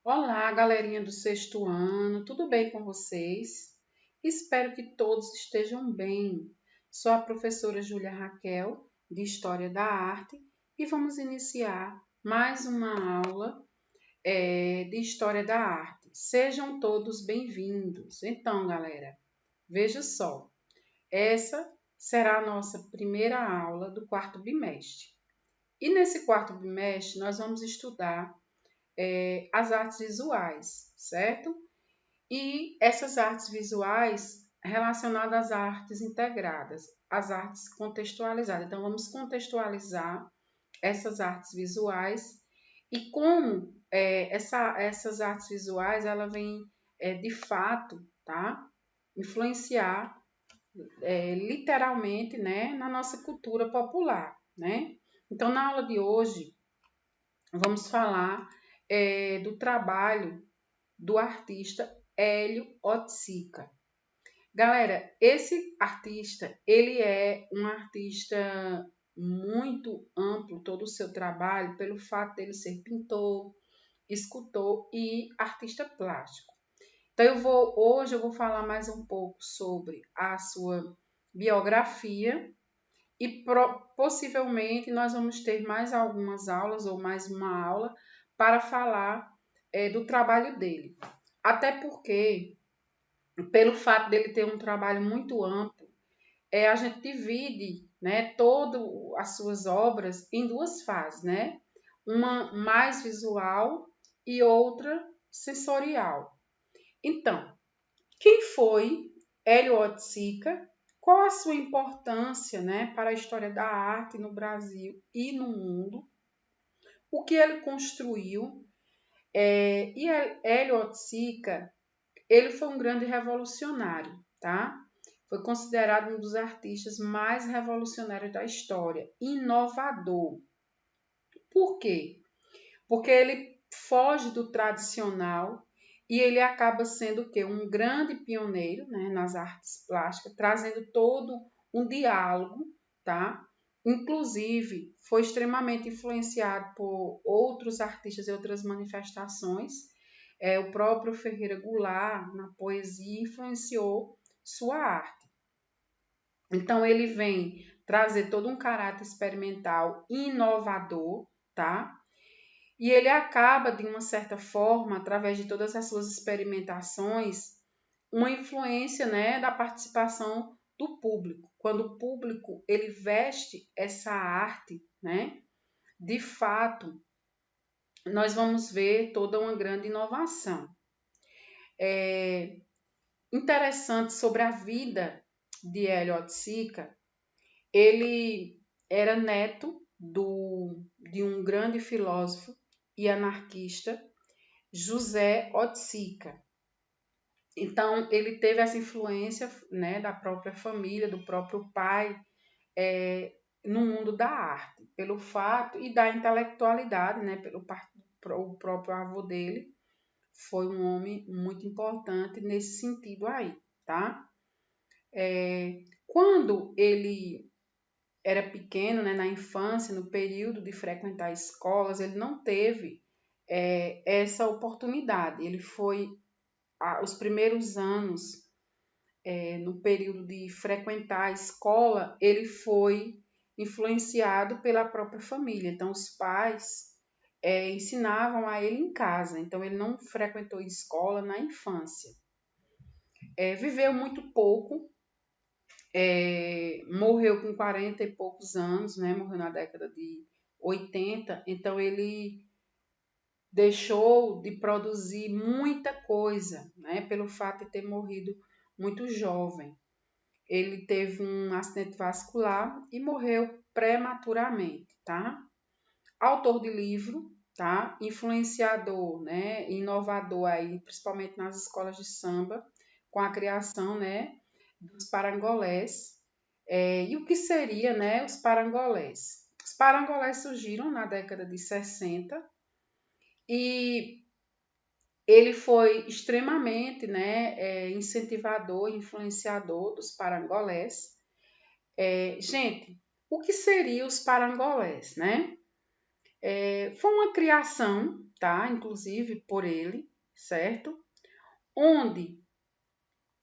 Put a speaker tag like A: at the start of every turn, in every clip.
A: Olá, galerinha do sexto ano, tudo bem com vocês? Espero que todos estejam bem. Sou a professora Júlia Raquel, de História da Arte, e vamos iniciar mais uma aula de História da Arte. Sejam todos bem-vindos. Então, galera, veja só, essa será a nossa primeira aula do quarto bimestre. E nesse quarto bimestre, nós vamos estudar as artes visuais, certo? E essas artes visuais relacionadas às artes integradas, às artes contextualizadas. Então, vamos contextualizar essas artes visuais e como essas artes visuais ela vem de fato, tá? Influenciar literalmente, né, na nossa cultura popular, né? Então, na aula de hoje, vamos falar do trabalho do artista Hélio Oiticica. Galera, esse artista, ele é um artista muito amplo, todo o seu trabalho, pelo fato dele ser pintor, escultor e artista plástico. Então, hoje eu vou falar mais um pouco sobre a sua biografia e possivelmente nós vamos ter mais algumas aulas ou mais uma aula para falar do trabalho dele. Até porque, pelo fato dele ter um trabalho muito amplo, a gente divide, né, todas as suas obras em duas fases, né? Uma mais visual e outra sensorial. Então, quem foi Hélio Oiticica? Qual a sua importância, né, para a história da arte no Brasil e no mundo? O que ele construiu? E Hélio Oiticica, ele foi um grande revolucionário, tá? Foi considerado um dos artistas mais revolucionários da história, inovador. Por quê? Porque ele foge do tradicional e ele acaba sendo o quê? Um grande pioneiro, né, nas artes plásticas, trazendo todo um diálogo, tá? Inclusive, foi extremamente influenciado por outros artistas e outras manifestações. O próprio Ferreira Goulart, na poesia, influenciou sua arte. Então, ele vem trazer todo um caráter experimental inovador, tá? E ele acaba, de uma certa forma, através de todas as suas experimentações, uma influência, né, da participação do público. Quando o público ele veste essa arte, né, de fato, nós vamos ver toda uma grande inovação. Interessante sobre a vida de Hélio Oiticica, ele era neto de um grande filósofo e anarquista, José Oiticica. Então, ele teve essa influência, né, da própria família, do próprio pai, no mundo da arte, pelo fato e da intelectualidade, né, o próprio avô dele foi um homem muito importante nesse sentido aí, tá? Quando ele era pequeno, né, na infância, no período de frequentar escolas, ele não teve essa oportunidade. Ele foi os primeiros anos, no período de frequentar a escola, ele foi influenciado pela própria família. Então, os pais ensinavam a ele em casa. Então, ele não frequentou escola na infância. Viveu muito pouco, morreu com 40 e poucos anos, né? Morreu na década de 80. Então, ele deixou de produzir muita coisa, né? Pelo fato de ter morrido muito jovem. Ele teve um acidente vascular e morreu prematuramente, tá? Autor de livro, tá? Influenciador, né? Inovador aí, principalmente nas escolas de samba, com a criação, né? Dos parangolés. E o que seria, né? Os parangolés? Os parangolés surgiram na década de 60 e ele foi extremamente, né? Incentivador, influenciador dos parangolés. Gente, o que seriam os parangolés, né? Foi uma criação, tá? Inclusive por ele, certo? Onde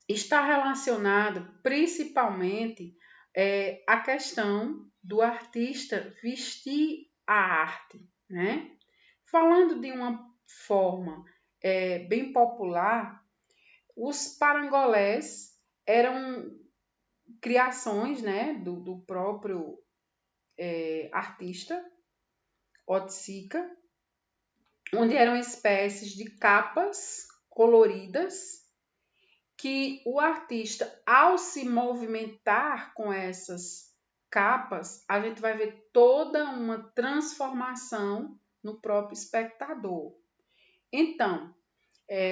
A: está relacionado principalmente a questão do artista vestir a arte, né? Falando de uma forma bem popular, os parangolés eram criações, né, do próprio artista Otsika, onde eram espécies de capas coloridas que o artista, ao se movimentar com essas capas, a gente vai ver toda uma transformação no próprio espectador. Então,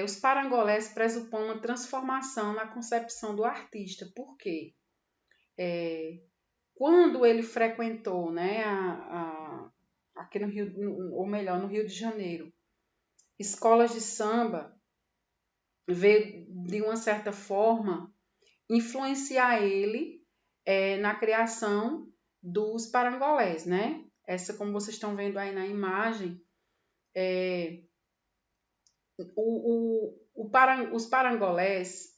A: os parangolés pressupõem uma transformação na concepção do artista. Por quê? Quando ele frequentou, né, aqui no Rio, ou melhor, no Rio de Janeiro, escolas de samba, veio de uma certa forma influenciar ele na criação dos parangolés, né? Essa, como vocês estão vendo aí na imagem, os parangolés,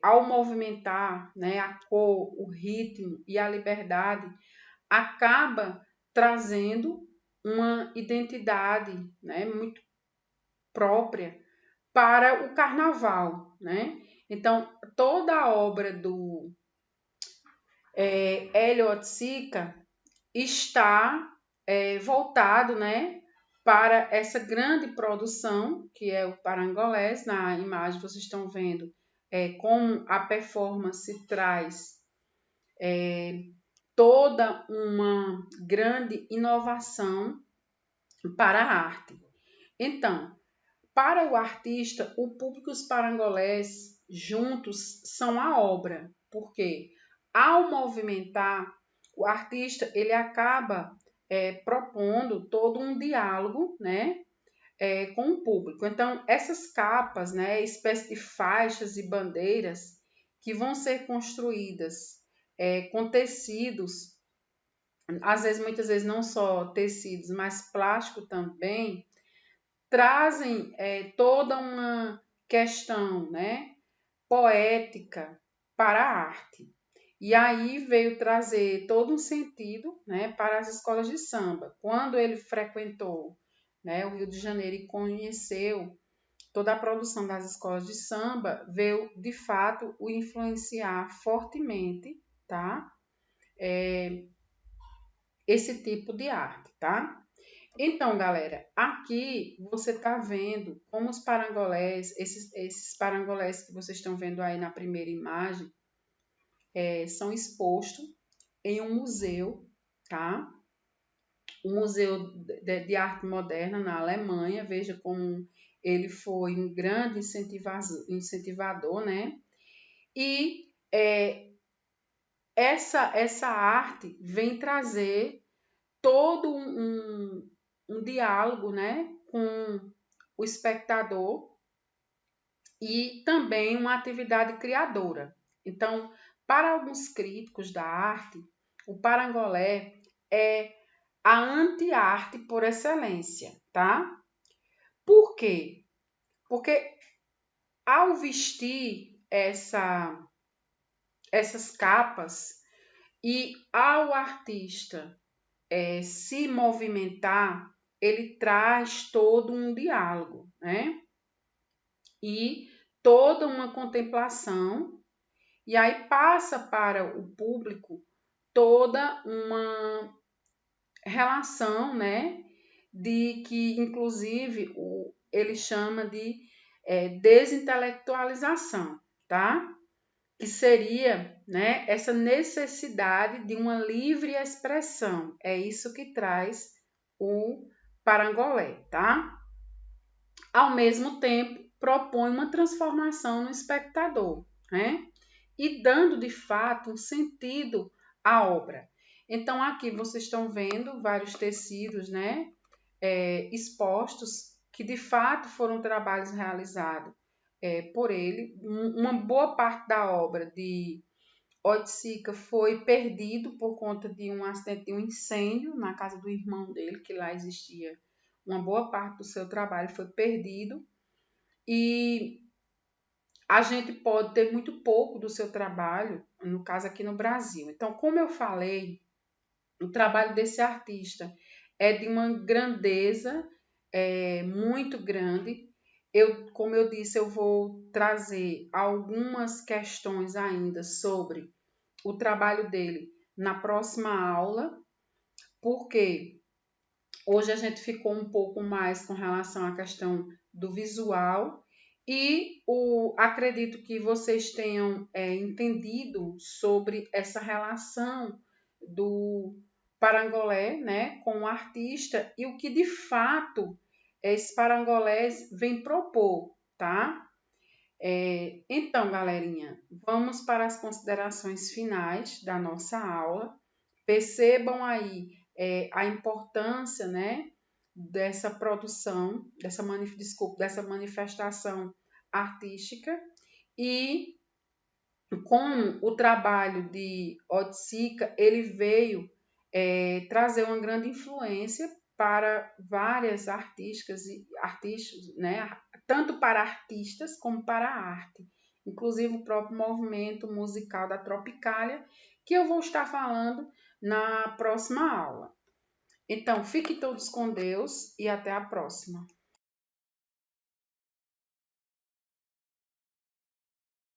A: ao movimentar, né, a cor, o ritmo e a liberdade, acaba trazendo uma identidade, né, muito própria para o carnaval, né? Então, toda a obra do Hélio Otsika está voltado, né, para essa grande produção que é o parangolés. Na imagem vocês estão vendo como a performance traz toda uma grande inovação para a arte. Então, para o artista, o público e os parangolés juntos são a obra, porque ao movimentar, o artista ele acaba propondo todo um diálogo, né, com o público. Então, essas capas, né, espécie de faixas e bandeiras que vão ser construídas com tecidos, às vezes, muitas vezes não só tecidos, mas plástico também, trazem toda uma questão, né, poética para a arte. E aí veio trazer todo um sentido, né, para as escolas de samba. Quando ele frequentou, né, o Rio de Janeiro e conheceu toda a produção das escolas de samba, veio de fato o influenciar fortemente, tá? Esse tipo de arte, tá? Então, galera, aqui você está vendo como os parangolés, esses parangolés que vocês estão vendo aí na primeira imagem, são expostos em um museu, tá? Um museu de arte moderna na Alemanha. Veja como ele foi um grande incentivador, né? E essa arte vem trazer todo um diálogo, né, com o espectador e também uma atividade criadora. Então, para alguns críticos da arte, o parangolé é a anti-arte por excelência, tá? Por quê? Porque ao vestir essas capas e ao artista se movimentar, ele traz todo um diálogo, né? E toda uma contemplação, e aí passa para o público toda uma relação, né? De que, inclusive, ele chama de desintelectualização, tá? Que seria, né, essa necessidade de uma livre expressão. É isso que traz o parangolé, tá? Ao mesmo tempo, propõe uma transformação no espectador, né? E dando de fato um sentido à obra. Então, aqui vocês estão vendo vários tecidos, né, expostos, que de fato foram trabalhos realizados por ele. Uma boa parte da obra de Oiticica foi perdido por conta de um acidente, de um incêndio na casa do irmão dele, que lá existia uma boa parte do seu trabalho, foi perdido. E a gente pode ter muito pouco do seu trabalho, no caso aqui no Brasil. Então, como eu falei, o trabalho desse artista é de uma grandeza muito grande. Como eu disse, eu vou trazer algumas questões ainda sobre o trabalho dele na próxima aula, porque hoje a gente ficou um pouco mais com relação à questão do visual e acredito que vocês tenham entendido sobre essa relação do parangolé, né, com o artista e o que de fato esse parangolés vem propor, tá? Então, galerinha, vamos para as considerações finais da nossa aula. Percebam aí a importância, né, dessa produção, dessa manifestação artística e como o trabalho de Oiticica, ele veio trazer uma grande influência para várias artistas, né, tanto para artistas como para a arte, inclusive o próprio movimento musical da Tropicália, que eu vou estar falando na próxima aula. Então, fiquem todos com Deus e até a próxima.